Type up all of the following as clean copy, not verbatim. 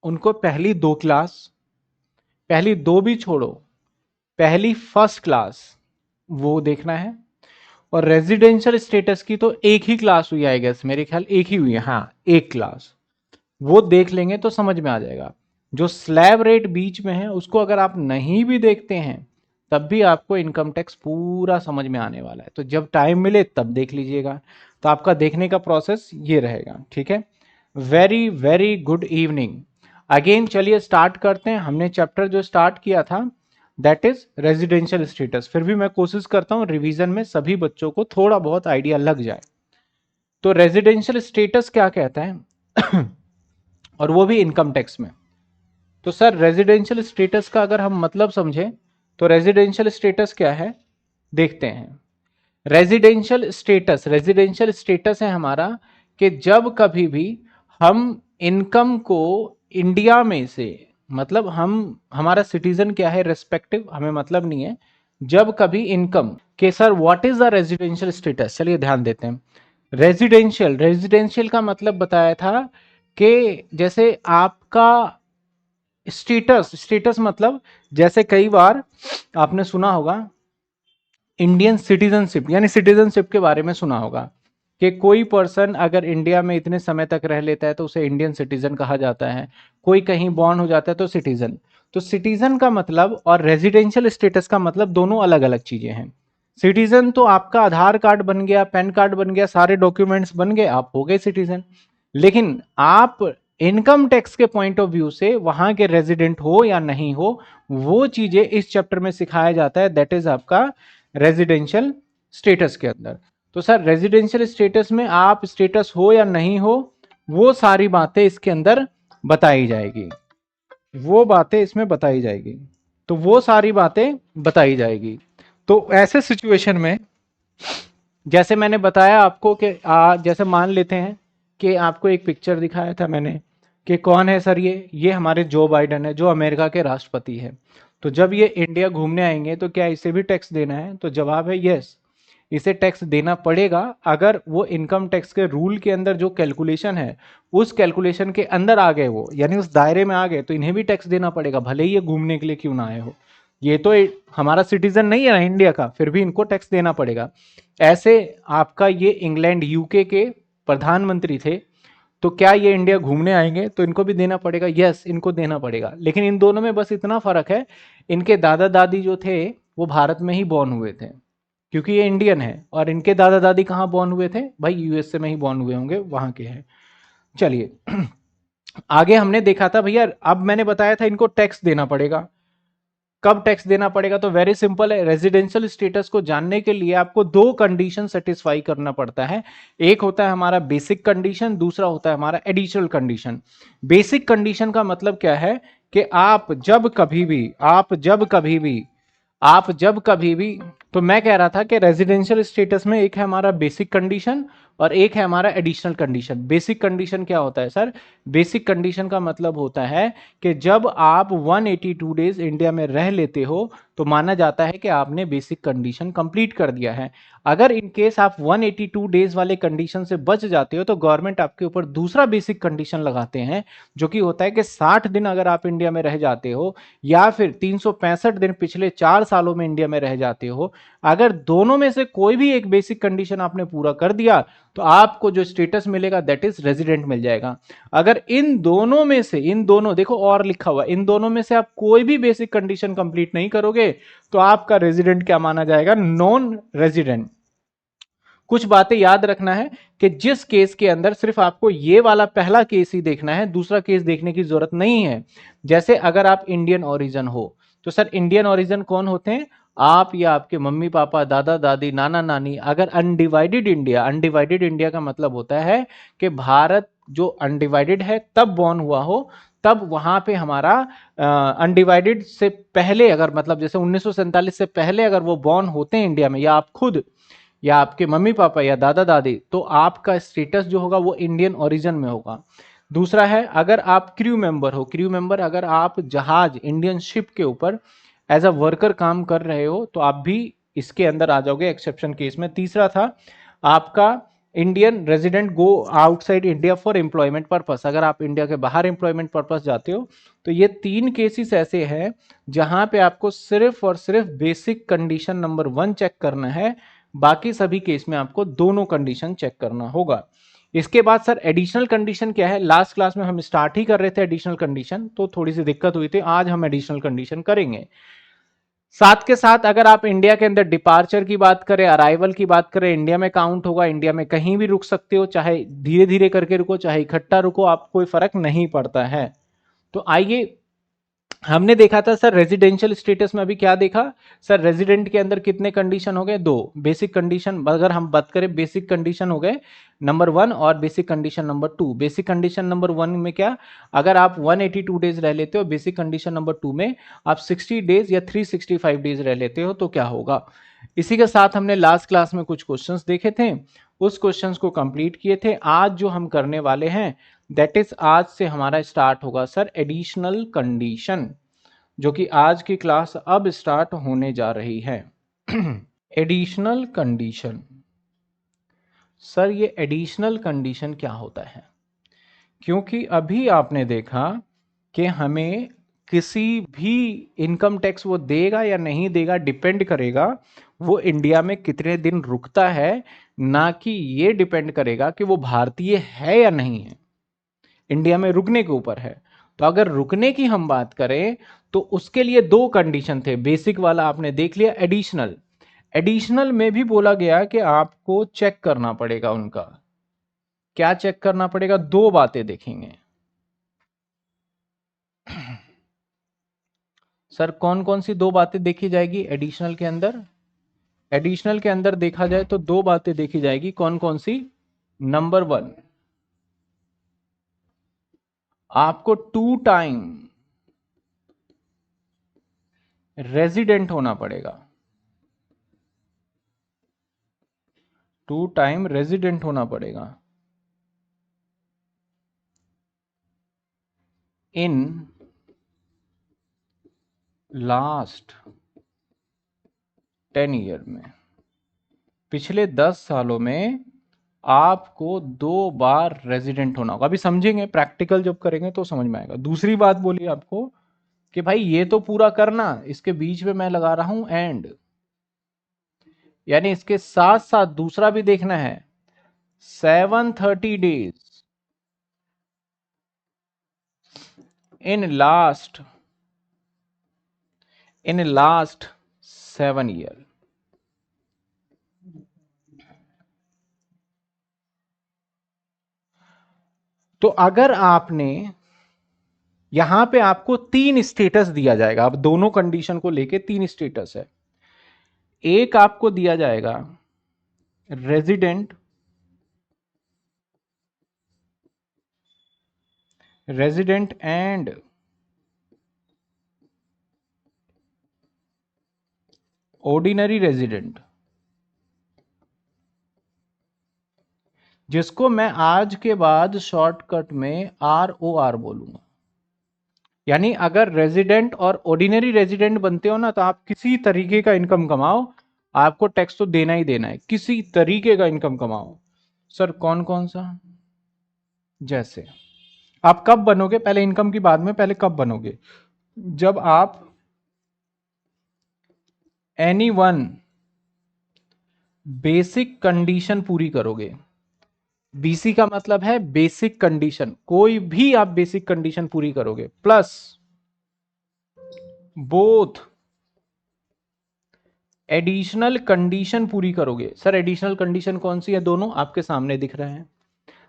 उनको पहली 2 क्लास, पहली 2 भी छोड़ो, पहली फर्स्ट क्लास वो देखना है। और रेजिडेंशियल स्टेटस की तो एक ही क्लास हुई आई गेस, मेरे ख्याल एक ही हुई है, हाँ एक क्लास, वो देख लेंगे तो समझ में आ जाएगा। जो स्लैब रेट बीच में है उसको अगर आप नहीं भी देखते हैं तब भी आपको इनकम टैक्स पूरा समझ में आने वाला है, तो जब टाइम मिले तब देख लीजिएगा। तो आपका देखने का प्रोसेस ये रहेगा, ठीक है। Very very good evening again. चलिए स्टार्ट करते हैं। हमने चैप्टर जो स्टार्ट किया था दैट इज रेजिडेंशियल स्टेटस। फिर भी मैं कोशिश करता हूं रिवीजन में सभी बच्चों को थोड़ा बहुत आइडिया लग जाए। तो रेजिडेंशियल स्टेटस क्या कहता है और वो भी इनकम टैक्स में। तो सर रेजिडेंशियल स्टेटस का अगर हम मतलब समझें तो रेजिडेंशियल स्टेटस क्या है देखते हैं। रेजिडेंशियल स्टेटस है हमारा कि जब कभी भी हम इनकम को इंडिया में से, मतलब हम हमारा सिटीजन क्या है रेस्पेक्टिव हमें मतलब नहीं है, जब कभी इनकम के sir what is the residential status, चलिए ध्यान देते हैं। रेजिडेंशियल का मतलब बताया था कि जैसे आपका स्टेटस मतलब जैसे कई बार आपने सुना होगा इंडियन सिटीजनशिप, यानी सिटीजनशिप के बारे में सुना होगा कि कोई पर्सन अगर इंडिया में इतने समय तक रह लेता है तो उसे इंडियन सिटीजन कहा जाता है, कोई कहीं बॉर्न हो जाता है तो सिटीजन। तो सिटीजन का मतलब और रेजिडेंशियल स्टेटस का मतलब दोनों अलग अलग चीजें हैं। सिटीजन तो आपका आधार कार्ड बन गया, पैन कार्ड बन गया, सारे डॉक्यूमेंट्स बन गए, आप हो गए सिटीजन। लेकिन आप इनकम टैक्स के पॉइंट ऑफ व्यू से वहां के रेजिडेंट हो या नहीं हो, वो चीजें इस चैप्टर में सिखाया जाता है, दैट इज आपका रेजिडेंशियल स्टेटस के अंदर। तो सर रेजिडेंशियल स्टेटस में आप स्टेटस हो या नहीं हो, वो सारी बातें इसके अंदर बताई जाएगी, वो बातें इसमें बताई जाएगी। तो वो सारी बातें बताई जाएगी। तो ऐसे सिचुएशन में जैसे मैंने बताया आपको कि जैसे मान लेते हैं कि आपको एक पिक्चर दिखाया था मैंने कि कौन है सर, ये हमारे जो बाइडन है जो अमेरिका के राष्ट्रपति है। तो जब ये इंडिया घूमने आएंगे तो क्या इसे भी टैक्स देना है, तो जवाब है यस, इसे टैक्स देना पड़ेगा। अगर वो इनकम टैक्स के रूल के अंदर जो कैलकुलेशन है उस कैलकुलेशन के अंदर आ गए, वो यानी उस दायरे में आ गए, तो इन्हें भी टैक्स देना पड़ेगा, भले ही ये घूमने के लिए क्यों ना आए हो। ये तो हमारा सिटीजन नहीं है ना इंडिया का, फिर भी इनको टैक्स देना पड़ेगा। ऐसे आपका ये इंग्लैंड यूके के प्रधानमंत्री थे, तो क्या ये इंडिया घूमने आएंगे तो इनको भी देना पड़ेगा, यस इनको देना पड़ेगा। लेकिन इन दोनों में बस इतना फर्क है, इनके दादा दादी जो थे वो भारत में ही बॉर्न हुए थे क्योंकि ये इंडियन है, और इनके दादा दादी कहाँ बॉर्न हुए थे भाई, यूएसए में ही बॉर्न हुए होंगे, वहां के हैं। चलिए आगे हमने देखा था भैया, अब मैंने बताया था इनको टैक्स देना पड़ेगा। कब टैक्स देना पड़ेगा, तो वेरी सिंपल है, रेजिडेंशियल स्टेटस को जानने के लिए आपको 2 कंडीशन सेटिस्फाई करना पड़ता है। एक होता है हमारा बेसिक कंडीशन, दूसरा होता है हमारा एडिशनल कंडीशन। बेसिक कंडीशन का मतलब क्या है कि आप जब कभी भी, तो मैं कह रहा था कि रेजिडेंशियल स्टेटस में एक है हमारा बेसिक कंडीशन और एक है हमारा एडिशनल कंडीशन। बेसिक कंडीशन क्या होता है सर, बेसिक कंडीशन का मतलब होता है कि जब आप 182 डेज इंडिया में रह लेते हो तो माना जाता है कि आपने बेसिक कंडीशन कंप्लीट कर दिया है। अगर इन केस आप 182 डेज वाले कंडीशन से बच जाते हो तो गवर्नमेंट आपके ऊपर दूसरा बेसिक कंडीशन लगाते हैं, जो कि होता है कि 60 दिन अगर आप इंडिया में रह जाते हो या फिर 365 दिन पिछले 4 सालों में इंडिया में रह जाते हो, अगर दोनों में से कोई भी एक बेसिक कंडीशन आपने पूरा कर दिया तो आपको जो स्टेटस मिलेगा दैट इज रेजिडेंट मिल जाएगा। अगर इन दोनों देखो और लिखा हुआ, इन दोनों में से आप कोई भी बेसिक कंडीशन कंप्लीट नहीं करोगे तो आपका रेजिडेंट क्या माना जाएगा, नॉन रेजिडेंट। कुछ बातें याद रखना है कि जिस केस के अंदर सिर्फ आपको ये वाला पहला केस ही देखना है, दूसरा केस देखने की जरूरत नहीं है। जैसे अगर आप इंडियन ओरिजिन हो तो सर इंडियन ओरिजिन कौन होते हैं, आप या आपके मम्मी पापा दादा दादी नाना नानी। अगर अनडिवाइडेड इंडिया का मतलब होता है कि भारत जो अनडिवाइडेड है तब बॉर्न हुआ हो, तब वहां पे हमारा अनडिवाइडेड से पहले अगर मतलब जैसे 1947 से पहले अगर वो बॉर्न होते हैं इंडिया में, या आप खुद या आपके मम्मी पापा या दादा दादी, तो आपका स्टेटस जो होगा वो इंडियन ओरिजिन में होगा। दूसरा है अगर आप क्रू मेंबर हो, क्रू मेंबर अगर आप जहाज इंडियन शिप के ऊपर एज अ वर्कर काम कर रहे हो तो आप भी इसके अंदर आ जाओगे एक्सेप्शन केस में। तीसरा था आपका Indian resident go outside India for employment purpose, अगर आप इंडिया के बाहर एम्प्लॉयमेंट पर्पस जाते हो तो ये 3 केसेस ऐसे हैं जहां पे आपको सिर्फ और सिर्फ बेसिक कंडीशन नंबर 1 चेक करना है, बाकी सभी केस में आपको दोनों कंडीशन चेक करना होगा। इसके बाद सर एडिशनल कंडीशन क्या है, लास्ट क्लास में हम स्टार्ट ही कर रहे थे एडिशनल कंडीशन, तो थोड़ी सी दिक्कत हुई थी, आज हम एडिशनल कंडीशन करेंगे। साथ के साथ अगर आप इंडिया के अंदर डिपार्चर की बात करें, अराइवल की बात करें, इंडिया में काउंट होगा, इंडिया में कहीं भी रुक सकते हो, चाहे धीरे धीरे करके रुको चाहे इकट्ठा रुको, आप कोई फर्क नहीं पड़ता है। तो आइए, हमने देखा था सर रेजिडेंशियल स्टेटस में, अभी क्या देखा सर, रेजिडेंट के अंदर कितने कंडीशन हो गए, 2 बेसिक कंडीशन, अगर हम बात करें बेसिक कंडीशन हो गए नंबर 1 और basic condition number 2। Basic condition number 1 में क्या, अगर आप 182 डेज रह लेते हो, बेसिक कंडीशन नंबर 2 में आप 60 डेज या 365 डेज रह लेते हो तो क्या होगा। इसी के साथ हमने लास्ट क्लास में कुछ क्वेश्चंस देखे थे, उस क्वेश्चंस को कंप्लीट किए थे। आज जो हम करने वाले हैं दैट इज, आज से हमारा स्टार्ट होगा सर एडिशनल कंडीशन, जो कि आज की क्लास अब स्टार्ट होने जा रही है। एडिशनल कंडीशन, सर ये एडिशनल कंडीशन क्या होता है, क्योंकि अभी आपने देखा कि हमें किसी भी इनकम टैक्स वो देगा या नहीं देगा डिपेंड करेगा वो इंडिया में कितने दिन रुकता है, ना कि ये डिपेंड करेगा कि वो भारतीय है या नहीं है, इंडिया में रुकने के ऊपर है। तो अगर रुकने की हम बात करें तो उसके लिए 2 कंडीशन थे, बेसिक वाला आपने देख लिया, एडिशनल, एडिशनल में भी बोला गया कि आपको चेक करना पड़ेगा उनका, क्या चेक करना पड़ेगा, 2 बातें देखेंगे। सर कौन कौन सी 2 बातें देखी जाएगी एडिशनल के अंदर, एडिशनल के अंदर देखा जाए तो 2 बातें देखी जाएगी, कौन कौन सी। नंबर 1, आपको 2 टाइम रेजिडेंट होना पड़ेगा, 2 टाइम रेजिडेंट होना पड़ेगा इन लास्ट 10 ईयर में, पिछले 10 सालों में आपको 2 बार रेजिडेंट होना होगा। अभी समझेंगे, प्रैक्टिकल जब करेंगे तो समझ में आएगा। दूसरी बात बोली आपको कि भाई ये तो पूरा करना, इसके बीच में मैं लगा रहा हूं एंड, यानी इसके साथ साथ दूसरा भी देखना है, 730 डेज इन लास्ट 7 ईयर। तो अगर आपने यहां पे आपको 3 स्टेटस दिया जाएगा, अब दोनों कंडीशन को लेके 3 स्टेटस है। एक आपको दिया जाएगा resident, resident and ordinary resident, जिसको मैं आज के बाद शॉर्टकट में ROR बोलूंगा। यानी अगर रेजिडेंट और ऑर्डिनरी रेजिडेंट बनते हो ना, तो आप किसी तरीके का इनकम कमाओ, आपको टैक्स तो देना ही देना है, किसी तरीके का इनकम कमाओ। सर कौन कौन सा, जैसे आप कब बनोगे, पहले इनकम की बाद में, पहले कब बनोगे, जब आप एनी वन बेसिक कंडीशन पूरी करोगे। BC का मतलब है बेसिक कंडीशन, कोई भी आप बेसिक कंडीशन पूरी करोगे, प्लस बोथ एडिशनल कंडीशन पूरी करोगे। सर एडिशनल कंडीशन कौन सी है, दोनों आपके सामने दिख रहे हैं।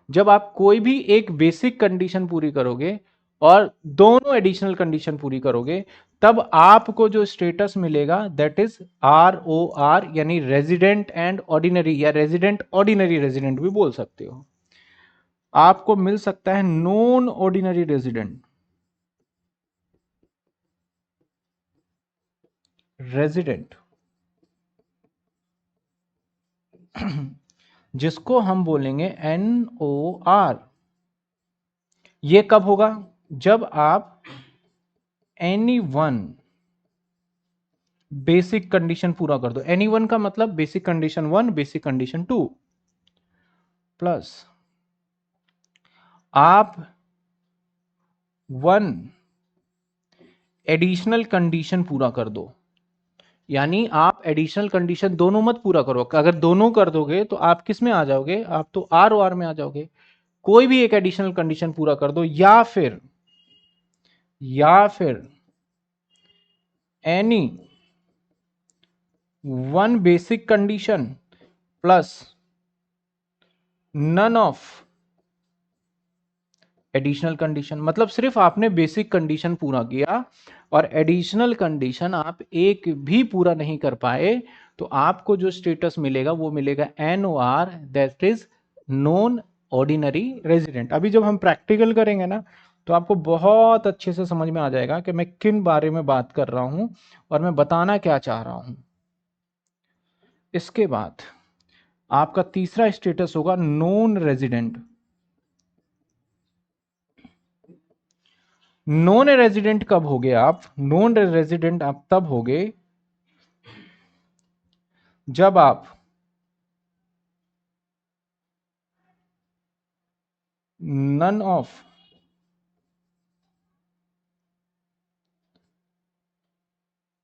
जब आप कोई भी एक बेसिक कंडीशन पूरी करोगे और दोनों एडिशनल कंडीशन पूरी करोगे, तब आपको जो स्टेटस मिलेगा दैट इज ROR, यानी रेजिडेंट एंड ऑर्डिनरी, या रेजिडेंट ऑर्डिनरी रेजिडेंट भी बोल सकते हो। आपको मिल सकता है नॉन ऑर्डिनरी रेजिडेंट, रेजिडेंट जिसको हम बोलेंगे NOR। ये कब होगा, जब आप एनी वन बेसिक कंडीशन पूरा कर दो। एनी वन का मतलब basic condition 1, basic condition 2। Plus आप वन एडिशनल कंडीशन पूरा कर दो। यानी आप एडिशनल कंडीशन दोनों मत पूरा करो, अगर दोनों कर दोगे तो आप किस में आ जाओगे, आप तो आर ओ आर में आ जाओगे। कोई भी एक एडिशनल कंडीशन पूरा कर दो, या फिर any one basic condition plus none of additional condition. मतलब सिर्फ आपने बेसिक कंडीशन पूरा किया और एडिशनल कंडीशन आप एक भी पूरा नहीं कर पाए, तो आपको जो स्टेटस मिलेगा वो मिलेगा NOR, that is non ordinary resident. अभी जब हम प्रैक्टिकल करेंगे ना तो आपको बहुत अच्छे से समझ में आ जाएगा कि मैं किन बारे में बात कर रहा हूं और मैं बताना क्या चाह रहा हूं। इसके बाद आपका तीसरा स्टेटस होगा नॉन रेजिडेंट। नॉन रेजिडेंट कब हो गए आप, नॉन रेजिडेंट आप तब हो गए जब आप नन ऑफ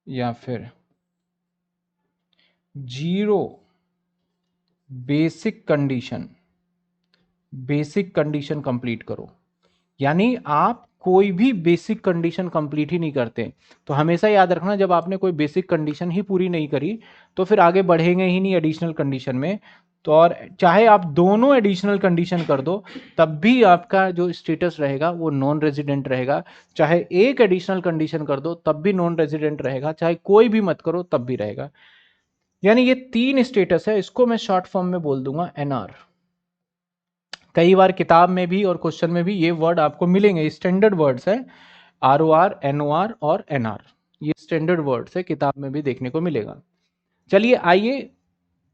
या फिर जीरो बेसिक कंडीशन कंप्लीट करो। यानी आप कोई भी बेसिक कंडीशन कंप्लीट ही नहीं करते। तो हमेशा याद रखना, जब आपने कोई बेसिक कंडीशन ही पूरी नहीं करी तो फिर आगे बढ़ेंगे ही नहीं एडिशनल कंडीशन में। तो और चाहे आप दोनों एडिशनल कंडीशन कर दो तब भी आपका जो स्टेटस रहेगा वो नॉन रेजिडेंट रहेगा। चाहे एक एडिशनल कंडीशन कर दो तब भी नॉन रेजिडेंट रहेगा, चाहे कोई भी मत करो तब भी रहेगा। यानी ये तीन स्टेटस है, इसको मैं शॉर्ट फॉर्म में बोल दूंगा NR। कई बार किताब में भी और क्वेश्चन में भी ये वर्ड आपको मिलेंगे, स्टैंडर्ड वर्ड्स है। ROR, NOR और NR, ये स्टैंडर्ड वर्ड्स है, किताब में भी देखने को मिलेगा। चलिए आइए,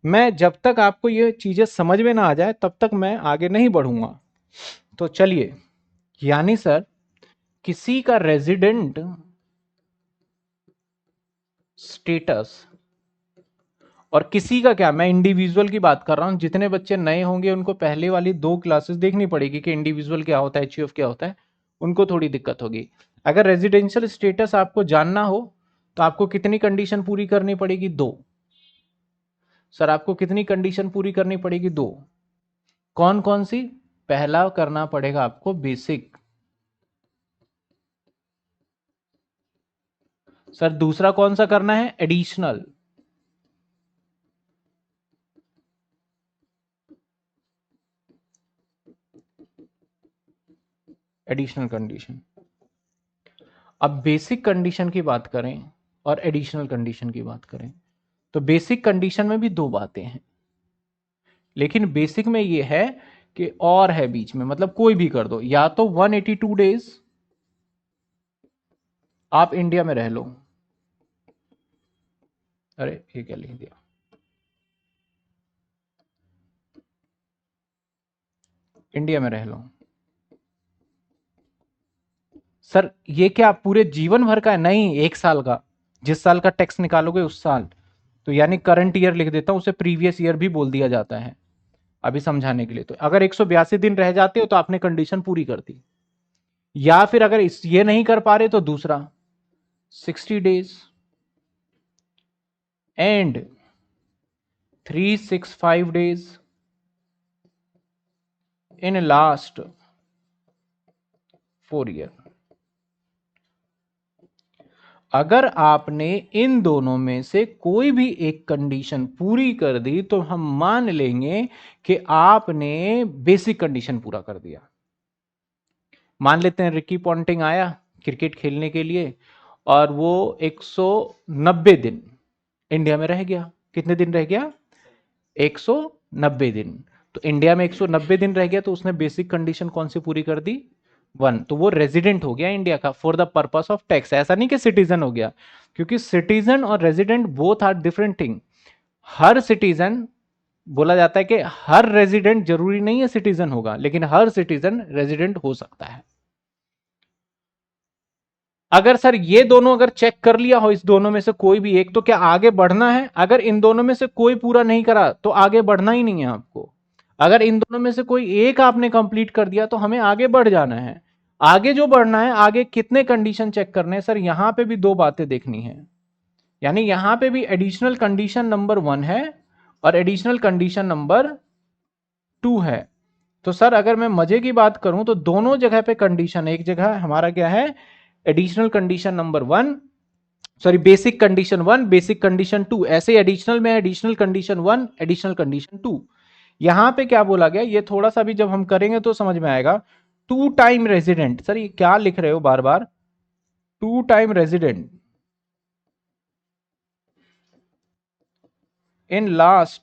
मैं जब तक आपको ये चीजें समझ में ना आ जाए तब तक मैं आगे नहीं बढ़ूंगा। तो चलिए, यानी सर किसी का रेजिडेंट स्टेटस और किसी का क्या, मैं इंडिविजुअल की बात कर रहा हूं। जितने बच्चे नए होंगे उनको पहले वाली 2 क्लासेस देखनी पड़ेगी कि इंडिविजुअल क्या होता है, HUF क्या होता है, उनको थोड़ी दिक्कत होगी। अगर रेजिडेंशियल स्टेटस आपको जानना हो तो आपको कितनी कंडीशन पूरी करनी पड़ेगी, 2। सर आपको कितनी कंडीशन पूरी करनी पड़ेगी, 2। कौन कौन सी, पहला करना पड़ेगा आपको बेसिक। सर दूसरा कौन सा करना है, एडिशनल। Additional condition. अब बेसिक कंडीशन की बात करें और एडिशनल कंडीशन की बात करें तो बेसिक कंडीशन में भी 2 बातें हैं, लेकिन बेसिक में ये है कि और है बीच में, मतलब कोई भी कर दो, या तो 182 डेज आप इंडिया में रह लो। अरे ये क्या लिख दिया, इंडिया में रह लो। सर ये क्या पूरे जीवन भर का है, नहीं 1 साल का, जिस साल का टैक्स निकालोगे उस साल। तो यानी करंट ईयर लिख देता हूं, उसे प्रीवियस ईयर भी बोल दिया जाता है अभी समझाने के लिए। तो अगर 182 दिन रह जाते हो तो आपने कंडीशन पूरी कर दी, या फिर अगर ये नहीं कर पा रहे तो दूसरा 60 days and 365 days in last 4 year. अगर आपने इन दोनों में से कोई भी एक कंडीशन पूरी कर दी तो हम मान लेंगे कि आपने बेसिक कंडीशन पूरा कर दिया। मान लेते हैं रिकी पॉन्टिंग आया क्रिकेट खेलने के लिए और वो 190 दिन इंडिया में रह गया। कितने दिन रह गया, 190 दिन। तो इंडिया में 190 दिन रह गया तो उसने बेसिक कंडीशन कौन सी पूरी कर दी, 1। तो वो रेजिडेंट हो गया इंडिया का for the purpose of tax. ऐसा नहीं कि सिटीजन हो गया, क्योंकि सिटीजन और resident both are different thing. हर सिटीजन, बोला जाता है कि हर रेजिडेंट जरूरी नहीं है सिटीजन होगा, लेकिन हर सिटीजन रेजिडेंट हो सकता है। अगर सर ये दोनों अगर चेक कर लिया हो, इस दोनों में से कोई भी एक, तो क्या आगे बढ़ना है? अगर इन दोनों में से कोई पूरा नहीं करा तो आगे बढ़ना ही नहीं है आपको। अगर इन दोनों में से कोई एक आपने कंप्लीट कर दिया तो हमें आगे बढ़ जाना है। आगे जो बढ़ना है, आगे कितने कंडीशन चेक करने हैं सर, यहां पे भी दो बातें देखनी है। यानी यहां पे भी एडिशनल कंडीशन नंबर 1 है और एडिशनल कंडीशन नंबर 2 है। तो सर अगर मैं मजे की बात करूं तो दोनों जगह पे कंडीशन, एक जगह हमारा क्या है, additional condition number 1, sorry basic condition 1, basic condition 2, ऐसे एडिशनल में एडिशनल कंडीशन 1, एडिशनल कंडीशन 2। यहां पे क्या बोला गया, ये थोड़ा सा भी जब हम करेंगे तो समझ में आएगा। टू टाइम रेजिडेंट, सर ये क्या लिख रहे हो बार बार, two time resident in last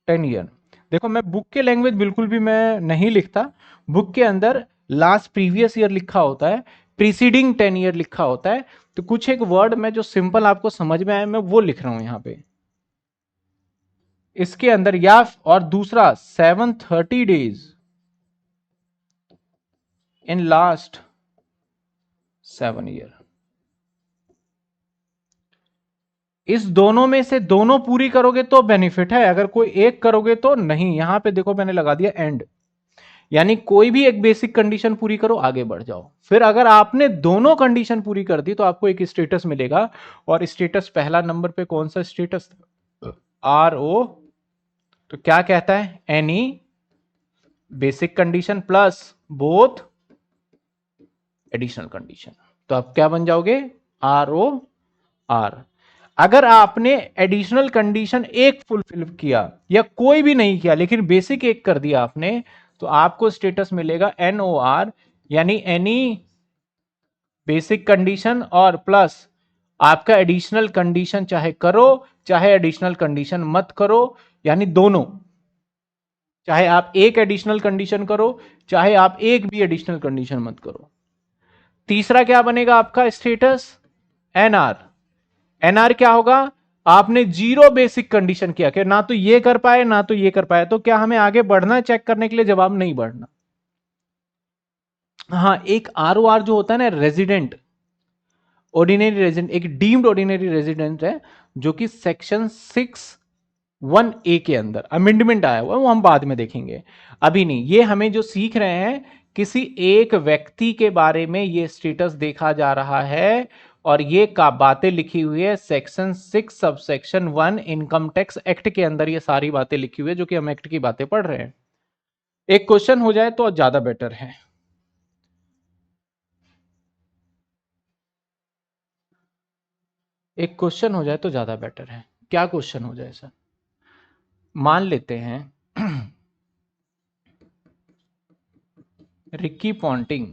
10 year. देखो मैं बुक के लैंग्वेज बिल्कुल भी मैं नहीं लिखता, बुक के अंदर लास्ट प्रीवियस ईयर लिखा होता है, प्रीसीडिंग 10 ईयर लिखा होता है। तो कुछ एक वर्ड में जो सिंपल आपको समझ में आए मैं वो लिख रहा हूं यहां पे इसके अंदर, या और दूसरा 730 डेज इन लास्ट 7 ईयर। इस दोनों में से दोनों पूरी करोगे तो बेनिफिट है, अगर कोई एक करोगे तो नहीं। यहां पे देखो मैंने लगा दिया एंड, यानी कोई भी एक बेसिक कंडीशन पूरी करो आगे बढ़ जाओ। फिर अगर आपने दोनों कंडीशन पूरी कर दी तो आपको एक स्टेटस मिलेगा, और स्टेटस पहला नंबर पे कौन सा स्टेटस, RO। तो क्या कहता है, any basic condition plus both additional condition. तो आप क्या बन जाओगे, ROR। अगर आपने एडिशनल कंडीशन एक फुलफिल किया या कोई भी नहीं किया लेकिन बेसिक एक कर दिया आपने, तो आपको स्टेटस मिलेगा NOR, यानी एनी बेसिक कंडीशन और प्लस आपका एडिशनल कंडीशन चाहे करो चाहे एडिशनल कंडीशन मत करो, यानी दोनों, चाहे आप एक एडिशनल कंडीशन करो चाहे आप एक भी एडिशनल कंडीशन मत करो। तीसरा क्या बनेगा आपका स्टेटस, NR। NR क्या होगा, आपने जीरो बेसिक कंडीशन किया कि ना तो ये कर पाए ना तो ये कर पाए, तो क्या हमें आगे बढ़ना चेक करने के लिए, जवाब नहीं बढ़ना। हाँ, एक ROR जो होता है ना, रेजिडेंट ऑर्डिनरी रेजिडेंट, एक डीम्ड ऑर्डिनरी रेजिडेंट है, जो कि सेक्शन 6(1)(a) के अंदर अमेंडमेंट आया हुआ है, वो हम बाद में देखेंगे, अभी नहीं। ये हमें जो सीख रहे हैं, किसी एक व्यक्ति के बारे में ये स्टेटस देखा जा रहा है, और ये का बातें लिखी हुई है section 6 subsection 1 income tax act के अंदर, ये सारी बातें लिखी हुई है जो कि हम एक्ट की बातें पढ़ रहे हैं। एक क्वेश्चन हो जाए तो ज्यादा बेटर है। एक क्वेश्चन हो जाए तो ज्यादा बेटर है। क्या क्वेश्चन हो जाए सर, मान लेते हैं रिकी पॉन्टिंग,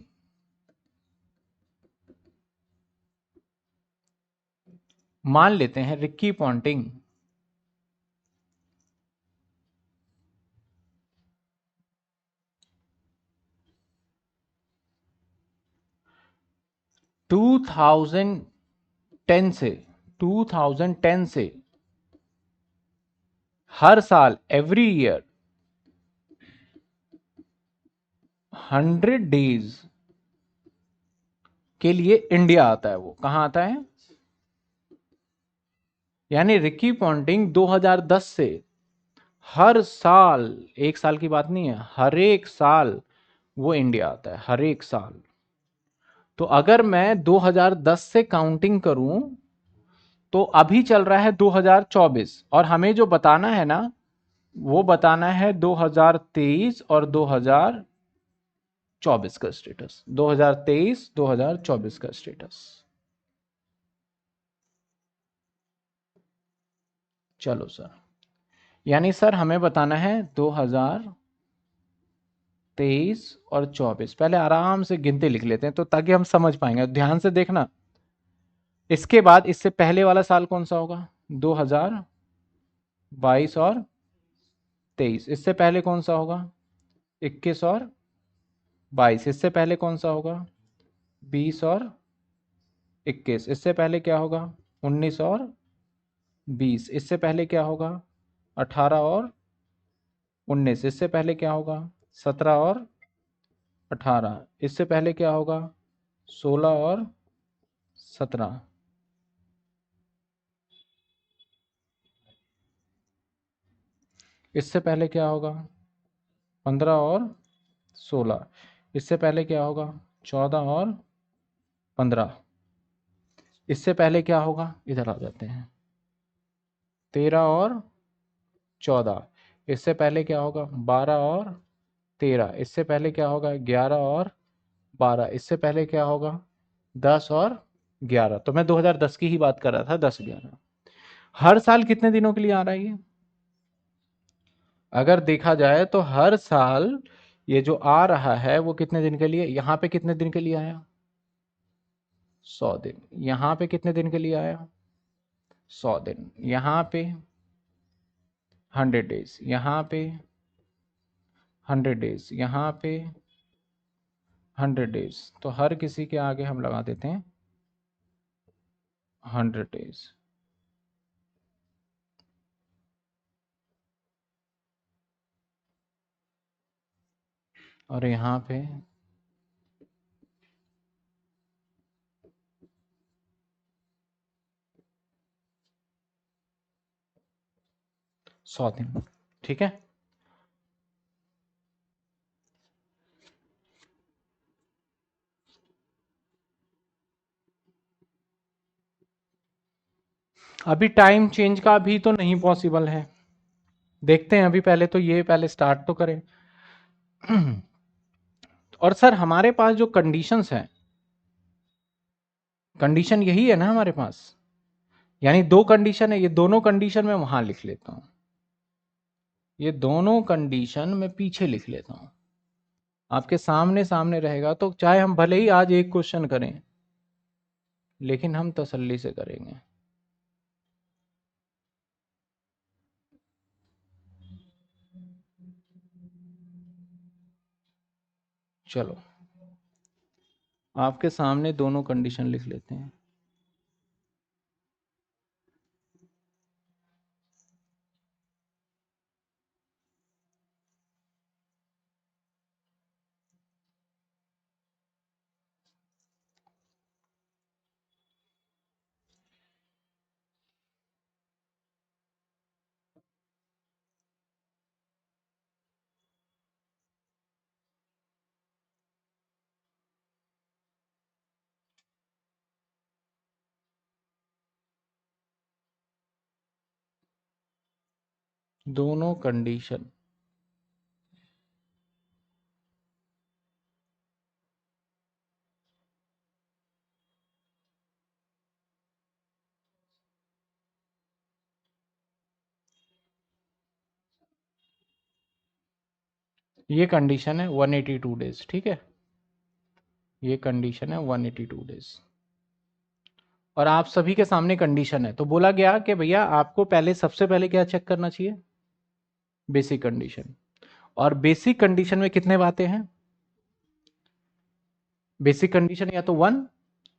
मान लेते हैं रिकी पॉन्टिंग 2010 से 2010 से हर साल एवरी ईयर 100 डेज के लिए इंडिया आता है। वो कहां आता है, यानी रिकी पॉन्टिंग 2010 से हर साल, एक साल की बात नहीं है, हर एक साल वो इंडिया आता है, हर एक साल। तो अगर मैं 2010 से काउंटिंग करूं तो अभी चल रहा है 2024, और हमें जो बताना है ना, वो बताना है 2023 और 2024 का स्टेटस, 2023 2024 का स्टेटस। चलो सर, यानी सर हमें बताना है 2023 और 24, पहले आराम से गिनते लिख लेते हैं तो ताकि हम समझ पाएंगे, ध्यान से देखना। इसके बाद इससे पहले वाला साल कौन सा होगा, 2022 और 23। इससे पहले कौन सा होगा, 21 और 22। इससे पहले कौन सा होगा, 20 और 21। इससे पहले क्या होगा, 19 और 20। इससे पहले क्या होगा, 18 और 19। इससे पहले क्या होगा, 17 और 18। इससे पहले क्या होगा, 16 और 17। इससे पहले क्या होगा? 15 और 16। इससे पहले क्या होगा? 14 और 15। इससे पहले क्या होगा? इधर आ जाते हैं, 13 और 14। इससे पहले क्या होगा? 12 और 13। इससे पहले क्या होगा? 11 और 12। इससे पहले क्या होगा? 10 और 11। तो मैं 2010 की ही बात कर रहा था, 10 11। हर साल कितने दिनों के लिए आ रहा है ये? अगर देखा जाए तो हर साल ये जो आ रहा है वो कितने दिन के लिए? यहाँ पे कितने दिन के लिए आया? 100 दिन। यहाँ पे कितने दिन के लिए आया? 100 दिन। यहाँ पे 100 डेज। यहाँ पे 100 डेज। यहाँ पे 100 डेज। तो हर किसी के आगे हम लगा देते हैं 100 डेज। और यहाँ पे 100 दिन। ठीक है। अभी टाइम चेंज का भी तो नहीं पॉसिबल है। देखते हैं, अभी पहले तो ये पहले स्टार्ट तो करें। और सर हमारे पास जो कंडीशंस हैं, कंडीशन यही है ना हमारे पास, यानी दो कंडीशन है, ये दोनों कंडीशन मैं वहां लिख लेता हूं, ये दोनों कंडीशन मैं पीछे लिख लेता हूं। आपके सामने सामने रहेगा तो चाहे हम भले ही आज एक क्वेश्चन करें, लेकिन हम तसल्ली से करेंगे। चलो आपके सामने दोनों कंडीशन लिख लेते हैं। दोनों कंडीशन, ये कंडीशन है 182 डेज। ठीक है, ये कंडीशन है 182 डेज। और आप सभी के सामने कंडीशन है, तो बोला गया कि भैया आपको पहले सबसे पहले क्या चेक करना चाहिए? Basic condition. और बेसिक कंडीशन में कितने बातें हैं? बेसिक कंडीशन या तो 1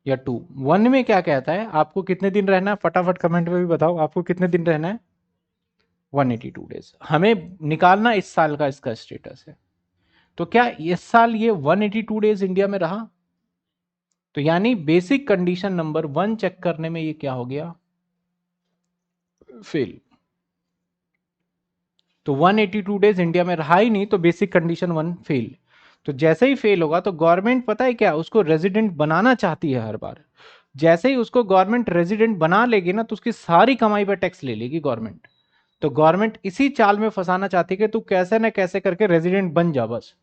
या 2। 1 में क्या कहता है? आपको कितने दिन रहना है? फटाफट कमेंट में भी बताओ, आपको कितने दिन रहना है? 182 डेज। हमें निकालना इस साल का इसका स्टेटस है। तो क्या इस साल ये 182 डेज इंडिया में रहा? तो यानी बेसिक कंडीशन नंबर 1 चेक करने में ये क्या हो गया? फेल। तो 182 डेज इंडिया में रहा ही नहीं, तो बेसिक कंडीशन 1 फेल। तो जैसे ही फेल होगा तो गवर्नमेंट पता है क्या, उसको रेजिडेंट बनाना चाहती है हर बार। जैसे ही उसको गवर्नमेंट रेजिडेंट बना लेगी ना, तो उसकी सारी कमाई पर टैक्स ले लेगी गवर्नमेंट। तो गवर्नमेंट इसी चाल में फंसाना चाहती है कि तू कैसे ना कैसे करके रेजिडेंट बन जा बस।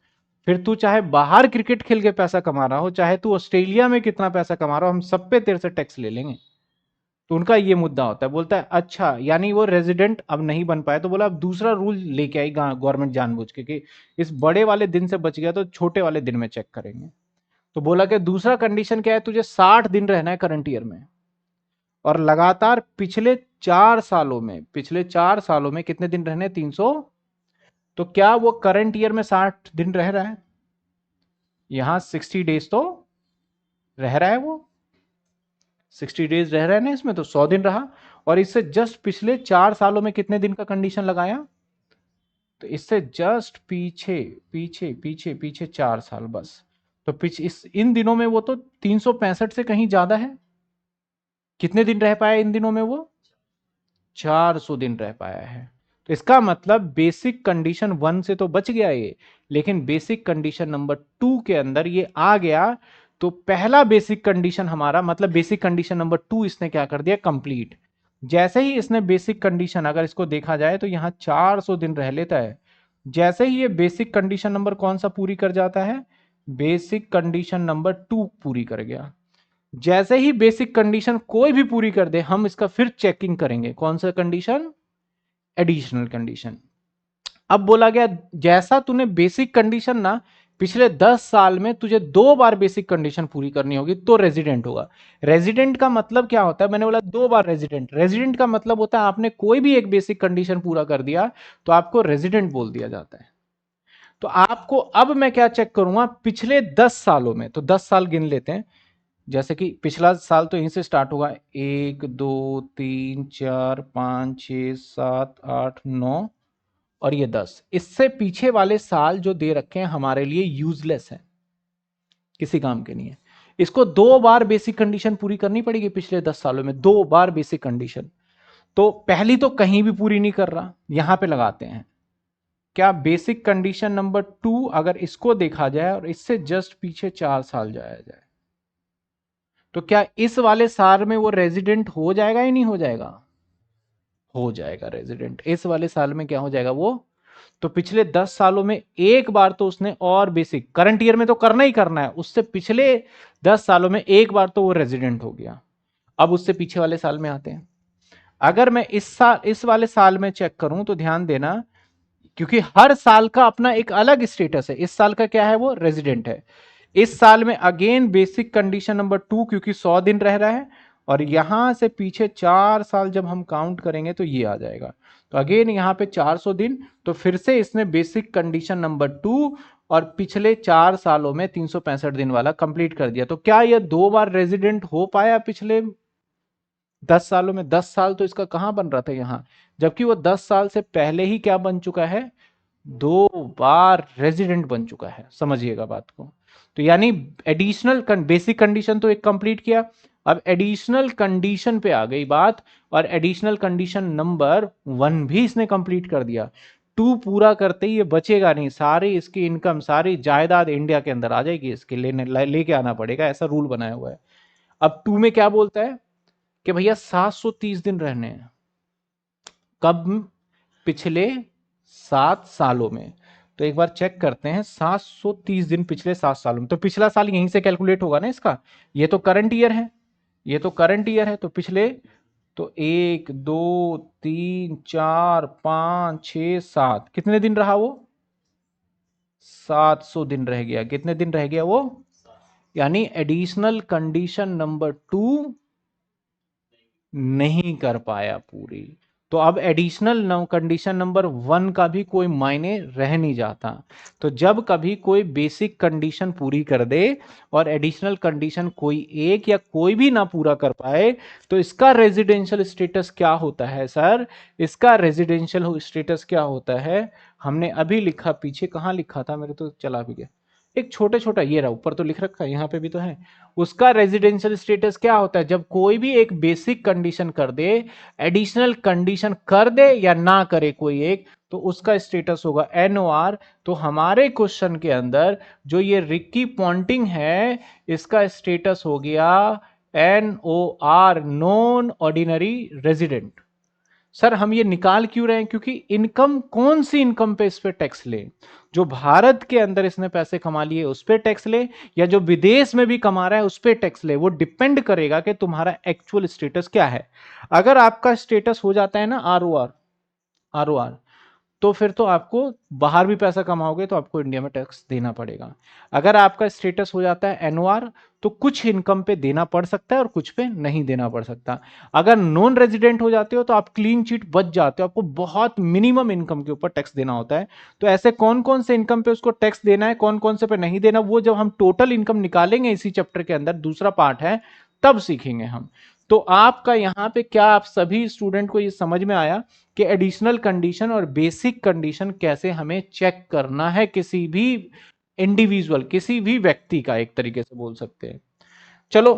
फिर तू चाहे बाहर क्रिकेट खेल के पैसा कमा रहा हो, चाहे तू ऑस्ट्रेलिया में कितना पैसा कमा रहा हो, हम सब पे तेरे से टैक्स ले लेंगे। तो उनका ये मुद्दा होता है। बोलता है अच्छा, यानी वो रेजिडेंट अब नहीं बन पाए, तो बोला अब दूसरा रूल लेके आई गवर्नमेंट जानबूझ के कि इस बड़े वाले दिन से बच गया तो छोटे वाले दिन में चेक करेंगे। तो बोला कि दूसरा कंडीशन क्या है, तुझे 60 दिन रहना है करंट ईयर में। और लगातार पिछले 4 सालों में, पिछले 4 सालों में कितने दिन रहने? 300। तो क्या वो करंट ईयर में 60 दिन रह रहा है? यहां 60 डेज तो रह रहा है वो, 60 डेज रह रहे हैं ना इसमें, तो 100 दिन रहा। और इससे जस्ट पिछले 4 सालों में कितने दिन का कंडीशन लगाया? तो इससे जस्ट पीछे पीछे पीछे पीछे 4 साल बस। तो पीछे इन दिनों में वो तो 365 से कहीं ज्यादा है। कितने दिन रह पाया इन दिनों में वो? 400 दिन रह पाया है। इसका मतलब बेसिक कंडीशन 1 से तो बच गया ये, लेकिन बेसिक कंडीशन नंबर 2 के अंदर ये आ गया, तो पहला बेसिक कंडीशन हमारा मतलब बेसिक कंडीशन नंबर 2 इसने क्या कर दिया, कंप्लीट। जैसे ही इसने बेसिक कंडीशन, अगर इसको देखा जाए तो यहां 400 दिन रह लेता है, जैसे ही ये बेसिक कंडीशन नंबर कौन सा पूरी कर जाता है, बेसिक कंडीशन नंबर 2 पूरी कर गया। जैसे ही बेसिक कंडीशन कोई भी पूरी कर दे, हम इसका फिर चेकिंग करेंगे, कौन सा कंडीशन, एडिशनल कंडीशन। अब बोला गया जैसा तूने बेसिक कंडीशन ना पिछले 10 साल में तुझे 2 बार बेसिक कंडीशन पूरी करनी होगी तो रेजिडेंट होगा। रेजिडेंट का मतलब क्या होता है, मैंने बोला 2 बार रेजिडेंट, रेजिडेंट का मतलब होता है आपने कोई भी एक बेसिक कंडीशन पूरा कर दिया तो आपको रेजिडेंट बोल दिया जाता है। तो आपको अब मैं क्या चेक करूंगा, पिछले 10 सालों में, तो 10 साल गिन लेते हैं। जैसे कि पिछला साल तो यहीं से स्टार्ट होगा, 1 2 3 4 5 6 7 8 9 और ये 10, इससे पीछे वाले साल जो दे रखे हैं हमारे लिए यूजलेस है, किसी काम के नहीं है। इसको 2 बार बेसिक कंडीशन पूरी करनी पड़ेगी पिछले 10 सालों में, 2 बार बेसिक कंडीशन। तो पहली तो कहीं भी पूरी नहीं कर रहा, यहां पे लगाते हैं क्या, बेसिक कंडीशन नंबर 2 अगर इसको देखा जाए और इससे जस्ट पीछे 4 साल जाया जाए, तो क्या इस वाले साल में वो रेजिडेंट हो जाएगा या नहीं हो जाएगा, हो जाएगा रेजिडेंट। इस वाले साल में क्या हो जाएगा वो, तो पिछले 10 सालों में एक बार तो उसने और बेसिक, करंट ईयर में तो करना ही करना है, उससे पिछले 10 सालों में एक बार तो वो रेजिडेंट हो गया। अब उससे पीछे वाले साल में आते हैं। अगर मैं इस वाले साल में चेक करूं तो ध्यान देना, क्योंकि हर साल का अपना एक अलग स्टेटस है, इस साल का क्या है, वो रेजिडेंट है। इस साल में अगेन बेसिक कंडीशन नंबर 2, क्योंकि 100 दिन रह रहा है और यहां से पीछे 4 साल जब हम काउंट करेंगे तो ये आ जाएगा। तो अगेन यहां पे 400 दिन, तो फिर से इसने बेसिक कंडीशन नंबर 2 और पिछले 4 सालों में 365 दिन वाला कंप्लीट कर दिया। तो क्या यह 2 बार रेजिडेंट हो पाया पिछले 10 सालों में? 10 साल तो इसका कहां बन रहा था यहां, जबकि वो 10 साल से पहले ही क्या बन चुका है, 2 बार रेजिडेंट बन चुका है। समझिएगा बात को। तो यानी एडिशनल बेसिक कंडीशन तो एक कंप्लीट किया, अब एडिशनल कंडीशन पे आ गई बात, और एडिशनल कंडीशन नंबर 1 भी इसने कंप्लीट कर दिया। 2 पूरा करते ही ये बचेगा नहीं, सारी इसकी इनकम, सारी जायदाद इंडिया के अंदर आ जाएगी, इसके लेके आना पड़ेगा, ऐसा रूल बनाया हुआ है। अब 2 में क्या बोलता है कि भैया 730 दिन रहने हैं, कब, पिछले 7 सालों में। तो एक बार चेक करते हैं, 730 दिन पिछले 7 सालों में, तो पिछला साल यहीं से कैलकुलेट होगा ना इसका, ये तो करंट ईयर है, ये तो करंट ईयर है, तो पिछले, तो 1 2 3 4 5 6 7, कितने दिन रहा वो, 700 दिन रह गया। कितने दिन रह गया वो, यानी एडिशनल कंडीशन नंबर 2 नहीं कर पाया पूरी। तो अब एडिशनल कंडीशन नंबर 1 का भी कोई मायने रह नहीं जाता। तो जब कभी कोई बेसिक कंडीशन पूरी कर दे और एडिशनल कंडीशन कोई एक या कोई भी ना पूरा कर पाए, तो इसका रेजिडेंशियल स्टेटस क्या होता है सर, इसका रेजिडेंशियल स्टेटस क्या होता है, हमने अभी लिखा, पीछे कहां लिखा था, मेरे तो चला भी गया, एक छोटा छोटा ये रहा, ऊपर तो लिख रखा है, यहां पे भी तो है। उसका रेजिडेंशियल स्टेटस क्या होता है, जब कोई भी एक बेसिक कंडीशन कर दे, एडिशनल कंडीशन कर दे या ना करे कोई एक, तो उसका स्टेटस होगा एनओआर। तो हमारे क्वेश्चन के अंदर जो ये रिक्की पॉन्टिंग है, इसका स्टेटस हो गया NOR, non ordinary resident. Sir हम ये निकाल क्यों रहे हैं, क्योंकि इनकम, कौन सी इनकम पे इस पे टैक्स ले, जो भारत के अंदर इसने पैसे कमा लिए उस पे टैक्स ले, या जो विदेश में भी कमा रहा है उस पे टैक्स ले, वो डिपेंड करेगा कि तुम्हारा एक्चुअल स्टेटस क्या है। अगर आपका स्टेटस हो जाता है ना आरओआर, आरओआर, तो फिर तो आपको बाहर भी पैसा कमाओगे तो आपको इंडिया में टैक्स देना पड़ेगा। अगर आपका स्टेटस हो जाता है एनओआर, तो कुछ इनकम पे देना पड़ सकता है और कुछ पे नहीं देना पड़ सकता। अगर नॉन रेजिडेंट हो जाते हो तो आप क्लीन चिट बच जाते हो, आपको बहुत मिनिमम इनकम के ऊपर टैक्स देना होता है। तो ऐसे कौन कौन से इनकम पे उसको टैक्स देना है, कौन कौन से पे नहीं देना, वो जब हम टोटल इनकम निकालेंगे इसी चैप्टर के अंदर, दूसरा पार्ट है, तब सीखेंगे हम। तो आपका यहां पे क्या, आप सभी स्टूडेंट को ये समझ में आया कि एडिशनल कंडीशन और बेसिक कंडीशन कैसे हमें चेक करना है, किसी भी इंडिविजुअल, किसी भी व्यक्ति का, एक तरीके से बोल सकते हैं। चलो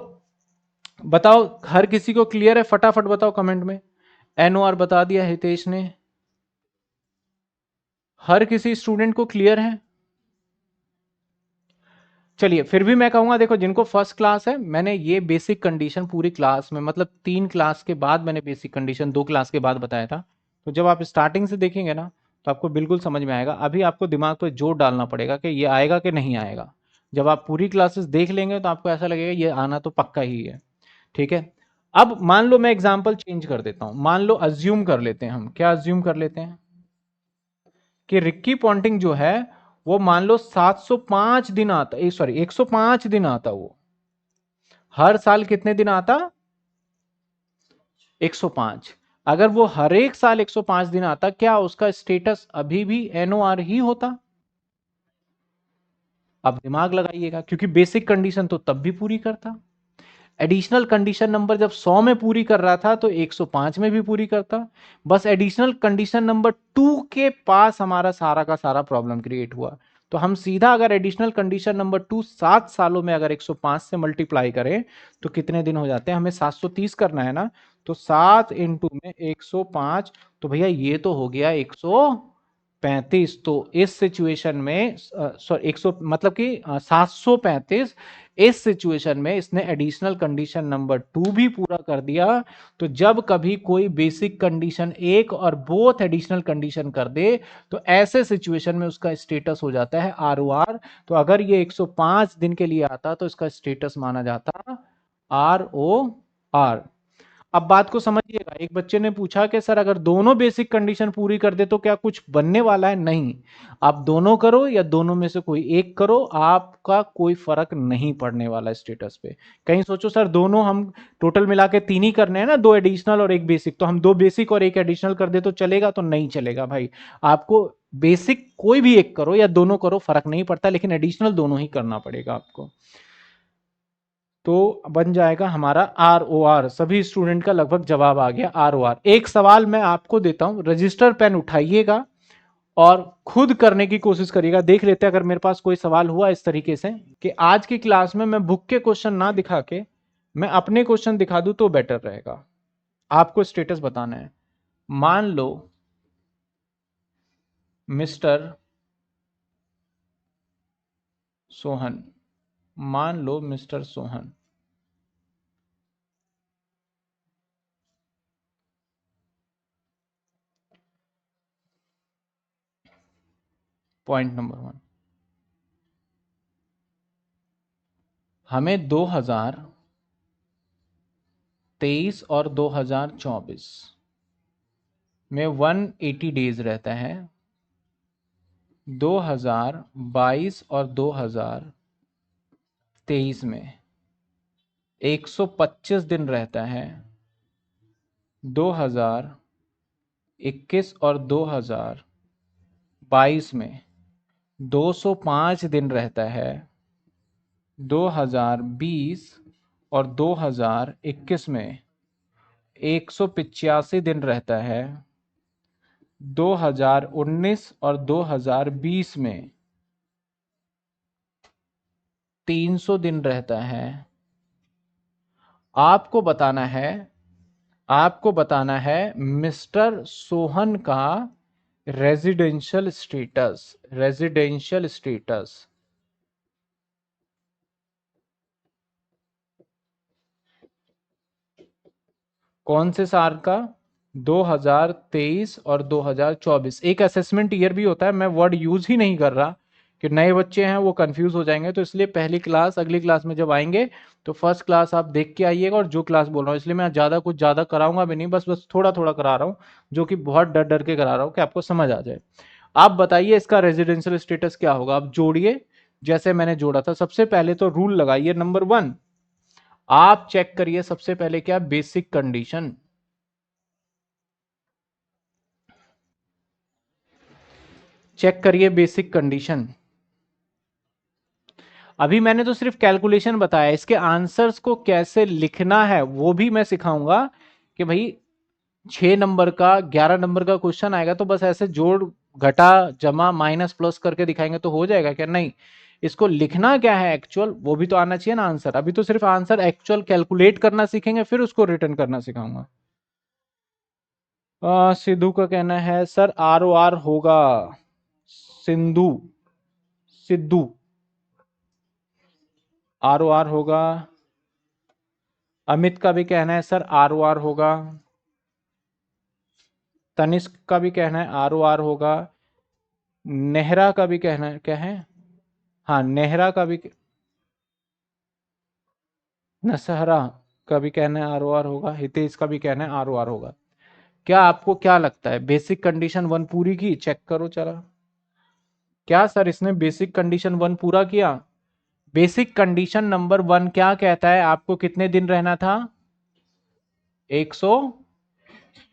बताओ, हर किसी को क्लियर है, फटाफट बताओ कमेंट में। एनओआर बता दिया हितेश ने, हर किसी स्टूडेंट को क्लियर है? चलिए फिर भी मैं कहूंगा, देखो जिनको फर्स्ट क्लास है, मैंने ये बेसिक कंडीशन पूरी क्लास में, मतलब 3 क्लास के बाद मैंने बेसिक कंडीशन 2 क्लास के बाद बताया था। तो जब आप स्टार्टिंग से देखेंगे ना तो आपको बिल्कुल समझ में आएगा। अभी आपको दिमाग पे जोर डालना पड़ेगा कि ये आएगा कि नहीं आएगा। जब आप पूरी क्लासेस देख लेंगे तो आपको ऐसा लगेगा ये आना तो पक्का ही है। ठीक है। अब मान लो मैं एग्जाम्पल चेंज कर देता हूं, मान लो अज्यूम कर लेते हैं, हम क्या अज्यूम कर लेते हैं कि रिक्की पॉन्टिंग जो है वो मान लो 705 दिन आता, सॉरी 105 दिन आता वो। हर साल कितने दिन आता? 105। अगर वो हर एक साल 105 दिन आता, क्या उसका स्टेटस अभी भी एनओआर ही होता? अब दिमाग लगाइएगा, क्योंकि बेसिक कंडीशन तो तब भी पूरी करता। एडिशनल कंडीशन नंबर जब 100 में पूरी कर रहा था तो 105 में भी पूरी करता। बस एडिशनल कंडीशन नंबर 2 के पास हमारा सारा का सारा प्रॉब्लम क्रिएट हुआ। तो हम सीधा अगर एडिशनल कंडीशन नंबर 2 7 सालों में अगर 105 से मल्टीप्लाई करें तो कितने दिन हो जाते हैं? हमें 730 करना है ना, तो 7 इंटू में 105, तो भैया ये तो हो गया 135। तो इस सिचुएशन में सॉरी 100 मतलब कि 735, इस सिचुएशन में इसने एडिशनल कंडीशन नंबर 2 भी पूरा कर दिया। तो जब कभी कोई बेसिक कंडीशन एक और बोथ एडिशनल कंडीशन कर दे तो ऐसे सिचुएशन में उसका स्टेटस हो जाता है आर ओ आर। तो अगर ये 105 दिन के लिए आता तो इसका स्टेटस माना जाता आर ओ आर। अब बात को समझिएगा, एक बच्चे ने पूछा कि सर अगर दोनों बेसिक कंडीशन पूरी कर दे तो क्या कुछ बनने वाला है? नहीं। आप दोनों करो या दोनों में से कोई एक करो, आपका कोई फर्क नहीं पड़ने वाला स्टेटस पे। कहीं सोचो सर दोनों हम टोटल मिला के 3 ही करने हैं ना, 2 एडिशनल और 1 बेसिक, तो हम 2 बेसिक और 1 एडिशनल कर दे तो चलेगा? तो नहीं चलेगा भाई। आपको बेसिक कोई भी एक करो या दोनों करो, फर्क नहीं पड़ता, लेकिन एडिशनल दोनों ही करना पड़ेगा आपको। तो बन जाएगा हमारा आर ओ आर। सभी स्टूडेंट का लगभग जवाब आ गया आर ओ आर। एक सवाल मैं आपको देता हूं, रजिस्टर पेन उठाइएगा और खुद करने की कोशिश करिएगा। देख लेते हैं अगर मेरे पास कोई सवाल हुआ इस तरीके से कि आज की क्लास में मैं बुक के क्वेश्चन ना दिखा के मैं अपने क्वेश्चन दिखा दूं तो बेटर रहेगा। आपको स्टेटस बताना है। मान लो मिस्टर सोहन, मान लो मिस्टर सोहन, पॉइंट नंबर 1, हमें 2023 और 2024 में 180 डेज रहता है, 2022 और 2023 में 125 दिन रहता है, 2021 और 2022 में 205 दिन रहता है, 2020 और 2021 में 185 दिन रहता है, 2019 और 2020 में 300 दिन रहता है। आपको बताना है, आपको बताना है मिस्टर सोहन का रेजिडेंशियल स्टेटस, रेजिडेंशियल स्टेटस कौन से साल का? 2023 और 2024। एक असेसमेंट ईयर भी होता है, मैं वर्ड यूज ही नहीं कर रहा कि नए बच्चे हैं वो कंफ्यूज हो जाएंगे, तो इसलिए पहली क्लास अगली क्लास में जब आएंगे तो फर्स्ट क्लास आप देख के आइएगा। और जो क्लास बोल रहा हूँ इसलिए मैं ज्यादा कुछ ज्यादा कराऊंगा भी नहीं, बस बस थोड़ा थोड़ा करा रहा हूँ, जो कि बहुत डर डर के करा रहा हूँ कि आपको समझ आ जाए। आप बताइए इसका रेजिडेंशियल स्टेटस क्या होगा? आप जोड़िए जैसे मैंने जोड़ा था। सबसे पहले तो रूल लगाइए, नंबर 1 आप चेक करिए सबसे पहले क्या बेसिक कंडीशन, चेक करिए बेसिक कंडीशन। अभी मैंने तो सिर्फ कैलकुलेशन बताया, इसके आंसर्स को कैसे लिखना है वो भी मैं सिखाऊंगा। कि भाई 6 नंबर का 11 नंबर का क्वेश्चन आएगा तो बस ऐसे जोड़ घटा जमा माइनस प्लस करके दिखाएंगे तो हो जाएगा क्या? नहीं, इसको लिखना क्या है एक्चुअल वो भी तो आना चाहिए ना आंसर। अभी तो सिर्फ आंसर एक्चुअल कैलकुलेट करना सीखेंगे, फिर उसको रिटर्न करना सिखाऊंगा। सिद्धू का कहना है सर आर ओ आर होगा। Sindhu, Sidhu, R O R होगा। अमित का भी कहना है सर आर ओ आर होगा। तनिष्क का भी कहना है आर ओ आर होगा। नेहरा का भी कहना है, क्या है, हाँ नेहरा का भी, नसहरा का भी कहना है आर ओ आर होगा। हितेश का भी कहना है आर ओ आर होगा। क्या आपको क्या लगता है, बेसिक कंडीशन वन पूरी की? चेक करो चला। क्या सर इसने बेसिक कंडीशन वन पूरा किया? बेसिक कंडीशन नंबर वन क्या कहता है, आपको कितने दिन रहना था? 100,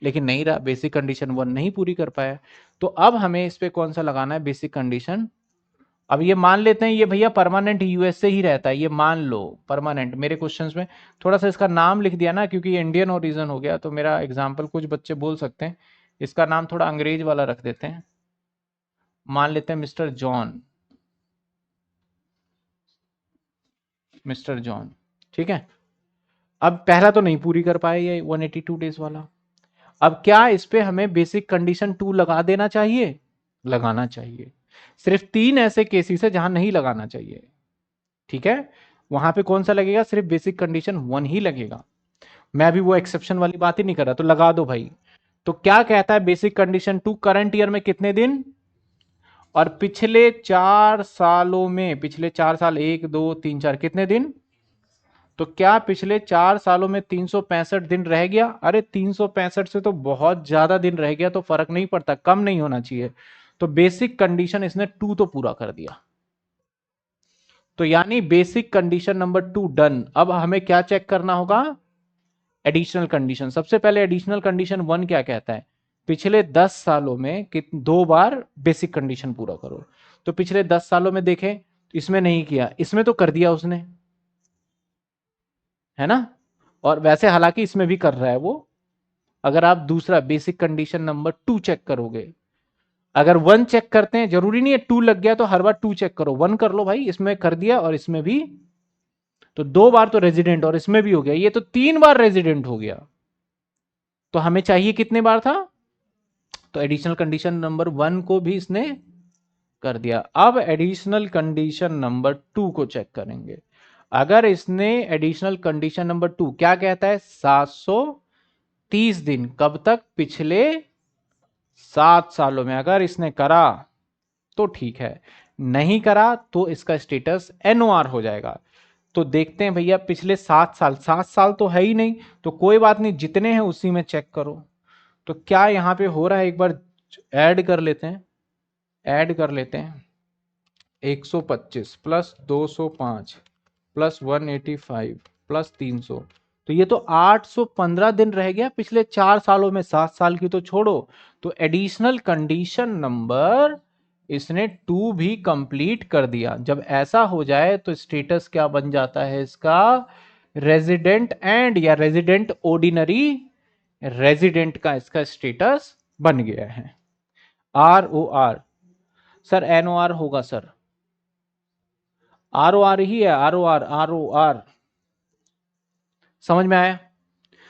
लेकिन नहीं रहा, बेसिक कंडीशन वन नहीं पूरी कर पाया। तो अब हमें इस पे कौन सा लगाना है, बेसिक कंडीशन। अब ये मान लेते हैं ये भैया परमानेंट यूएस से ही रहता है, ये मान लो परमानेंट। मेरे क्वेश्चंस में थोड़ा सा इसका नाम लिख दिया ना, क्योंकि ये इंडियन ओरिजिन हो गया, तो मेरा एग्जाम्पल कुछ बच्चे बोल सकते हैं, इसका नाम थोड़ा अंग्रेज वाला रख देते हैं। मान लेते हैं मिस्टर जॉन, मिस्टर जॉन, ठीक है। अब पहला तो नहीं पूरी कर पाए ये 182 डेज वाला। अब क्या इस पे हमें बेसिक कंडीशन टू लगा देना चाहिए? लगाना चाहिए। सिर्फ 3 ऐसे केसेस है जहां नहीं लगाना चाहिए, ठीक है। वहां पे कौन सा लगेगा, सिर्फ बेसिक कंडीशन वन ही लगेगा। मैं अभी वो एक्सेप्शन वाली बात ही नहीं कर रहा, तो लगा दो भाई। तो क्या कहता है basic condition two, current year में कितने दिन, और पिछले 4 सालों में, पिछले 4 साल 1 2 3 4 कितने दिन? तो क्या पिछले 4 सालों में 365 दिन रह गया? अरे 365 से तो बहुत ज्यादा दिन रह गया, तो फर्क नहीं पड़ता, कम नहीं होना चाहिए। तो बेसिक कंडीशन इसने टू तो पूरा कर दिया, तो यानी basic condition number to done. अब हमें क्या चेक करना होगा, एडिशनल कंडीशन। सबसे पहले एडिशनल कंडीशन वन क्या कहता है, पिछले 10 सालों में 2 बार बेसिक कंडीशन पूरा करो। तो पिछले 10 सालों में देखें, इसमें नहीं किया, इसमें तो कर दिया उसने, है ना। और वैसे हालांकि इसमें भी कर रहा है वो। अगर आप दूसरा basic condition number two check करोगे, अगर वन चेक करते हैं, जरूरी नहीं है टू लग गया तो हर बार टू चेक करो, वन कर लो भाई, इसमें कर दिया और इसमें भी। तो 2 बार तो रेजिडेंट और इसमें भी हो गया, ये तो 3 बार रेजिडेंट हो गया। तो हमें चाहिए कितने बार था, तो एडिशनल कंडीशन नंबर वन को भी इसने कर दिया। अब एडिशनल कंडीशन नंबर टू को चेक करेंगे। अगर इसने एडिशनल कंडीशन नंबर टू क्या कहता है, 730 दिन, कब तक, पिछले 7 सालों में। अगर इसने करा तो ठीक है, नहीं करा तो इसका स्टेटस एनओआर हो जाएगा। तो देखते हैं भैया, पिछले 7 साल, 7 साल तो है ही नहीं, तो कोई बात नहीं, जितने हैं उसी में चेक करो। तो क्या यहां पे हो रहा है, एक बार ऐड कर लेते हैं, ऐड कर लेते हैं। 125 प्लस 205 प्लस 185 प्लस 300, तो ये तो 815 दिन रह गया पिछले 4 सालों में, 7 साल की तो छोड़ो। तो एडिशनल कंडीशन नंबर इसने टू भी कंप्लीट कर दिया। जब ऐसा हो जाए तो स्टेटस क्या बन जाता है इसका, रेजिडेंट एंड, या रेजिडेंट ऑर्डिनरी रेजिडेंट का इसका स्टेटस बन गया है। R O R, sir N O R होगा सर, आर ओ आर ही है, R O R, R O R. समझ में आया?